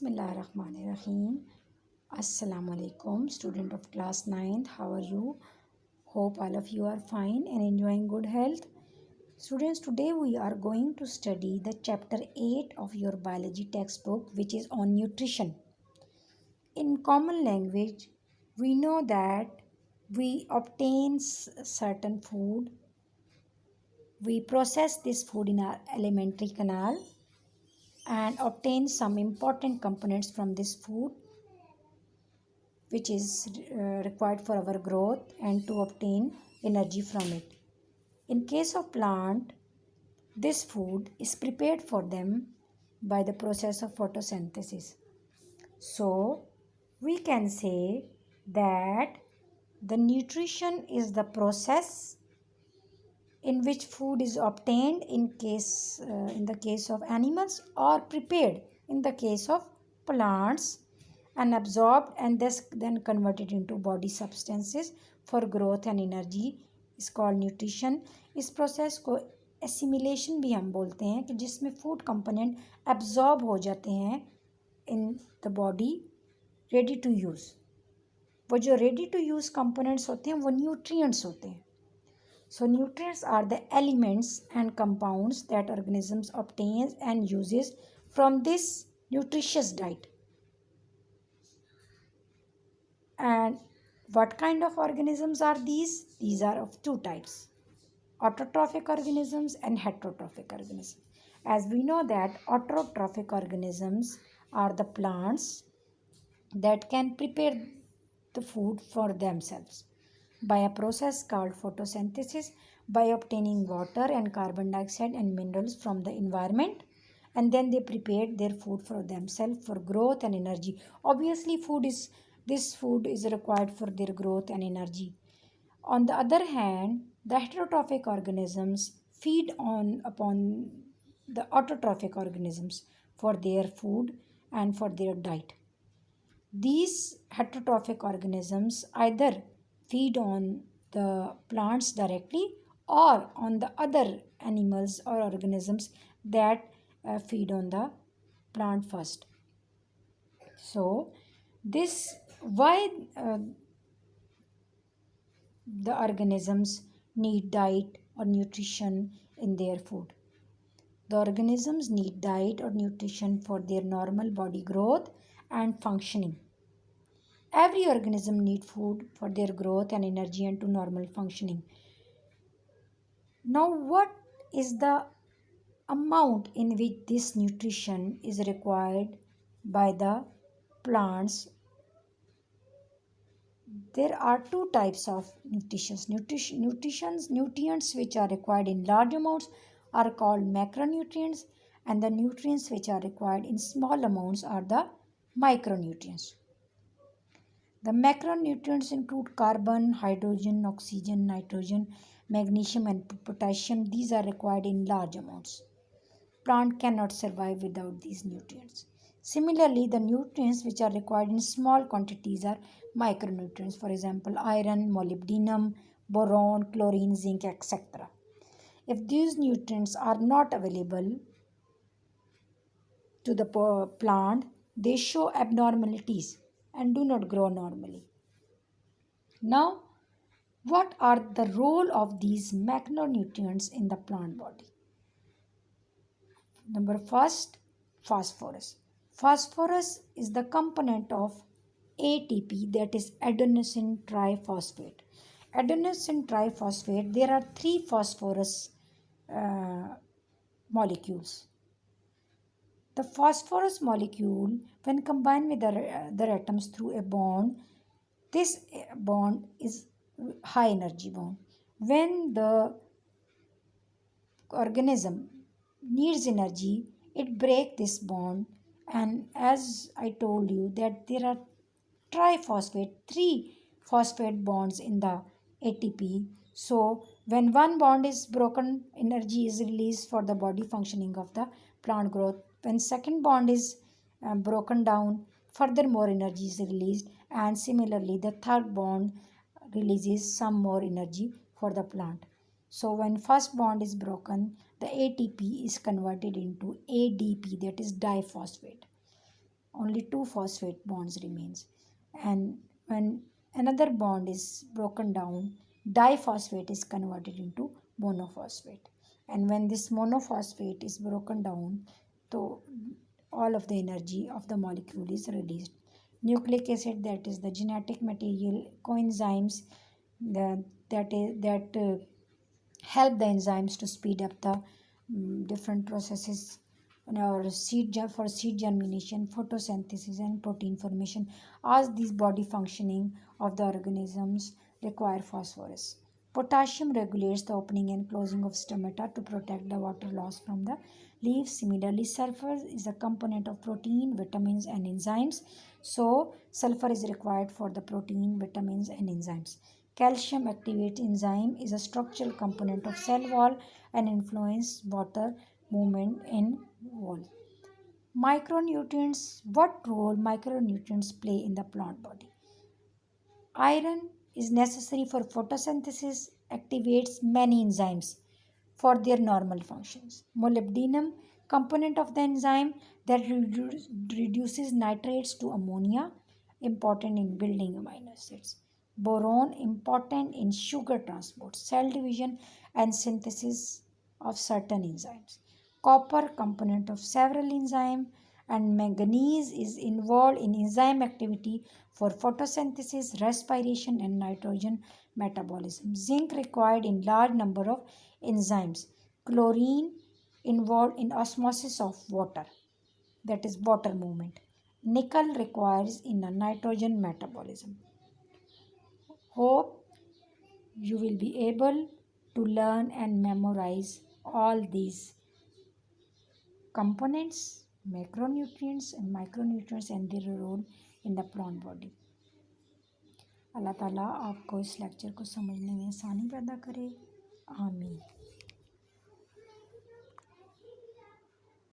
Bismillahirrahmanirrahim. Assalamu alaikum, student of class 9th. How are you? Hope all of you are fine and enjoying good health. Students, today we are going to study the chapter 8 of your biology textbook, which is on nutrition. In common language, we know that we obtain certain food, we process this food in our alimentary canal and obtain some important components from this food which is required for our growth and to obtain energy from it. In case of plant, this food is prepared for them by the process of photosynthesis. So, we can say that the nutrition is the process in which food is obtained in the case of animals or prepared in the case of plants and absorbed and then converted into body substances for growth and energy is called nutrition. इस process को assimilation भी हम बोलते हैं कि जिसमें food component absorb हो जाते हैं in the body ready to use. वो जो रेडी टू यूज़ कंपोनेंट्स होते हैं वो न्यूट्रिएंट्स होते हैं. So nutrients are the elements and compounds that organisms obtains and uses from this nutritious diet. And what kind of organisms are these? These are of two types: autotrophic organisms and heterotrophic organisms. As we know that autotrophic organisms are the plants that can prepare the food for themselves by a process called photosynthesis, by obtaining water and carbon dioxide and minerals from the environment, and then they prepared their food for themselves for growth and energy. Obviously this food is required for their growth and energy. On the other hand, the heterotrophic organisms feed upon the autotrophic organisms for their food and for their diet. These heterotrophic organisms either feed on the plants directly or on the other animals or organisms that feed on the plant first. So this why the organisms need diet or nutrition in their food. The organisms need diet or nutrition for their normal body growth and functioning. Every organism needs food for their growth and energy and to normal functioning. Now, what is the amount in which this nutrition is required by the plants? There are two types of nutrients which are required in large amounts are called macronutrients, and the nutrients which are required in small amounts are the micronutrients. The macronutrients include carbon, hydrogen, oxygen, nitrogen, magnesium and potassium. These are required in large amounts. Plant cannot survive without these nutrients. Similarly, the nutrients which are required in small quantities are micronutrients. For example, iron, molybdenum, boron, chlorine, zinc, etc. If these nutrients are not available to the plant, they show abnormalities and do not grow normally. Now, what are the role of these macronutrients in the plant body? Number first, phosphorus. Phosphorus is the component of ATP, that is adenosine triphosphate. Adenosine triphosphate, there are three phosphorus molecules. The phosphorus molecule, when combined with the other atoms through a bond, this bond is high energy bond. When the organism needs energy, it breaks this bond, and as I told you that there are three phosphate bonds in the ATP. So when one bond is broken, energy is released for the body functioning of the plant growth. When second bond is broken down, furthermore energy is released, and similarly the third bond releases some more energy for the plant. So when first bond is broken, the ATP is converted into ADP, that is diphosphate. only two phosphate bonds remains. And when another bond is broken down, diphosphate is converted into monophosphate. And when this monophosphate is broken down, so all of the energy of the molecule is released. Nucleic acid, that is the genetic material, coenzymes, the, that help the enzymes to speed up the different processes or for seed germination, photosynthesis, and protein formation. As these body functioning of the organisms require phosphorus. Potassium regulates the opening and closing of stomata to protect the water loss from the leaves. Similarly, sulfur is a component of protein, vitamins, and enzymes. So, sulfur is required for the protein, vitamins, and enzymes. Calcium activate enzyme is a structural component of cell wall and influence water movement in wall. Micronutrients. What role micronutrients play in the plant body? Iron is necessary for photosynthesis, activates many enzymes for their normal functions. Molybdenum, component of the enzyme that reduces nitrates to ammonia, important in building amino acids. Boron, important in sugar transport, cell division, and synthesis of certain enzymes. Copper, component of several enzymes, and manganese is involved in enzyme activity for photosynthesis, respiration, and nitrogen metabolism. Zinc required in large number of enzymes. Chlorine involved in osmosis of water, that is water movement. Nickel requires in a nitrogen metabolism. Hope you will be able to learn and memorize all these components, macronutrients and micronutrients and their role in the plant body. अल्लाह ताला आपको इस lecture को समझने में आसानी पैदा करे. आमीन.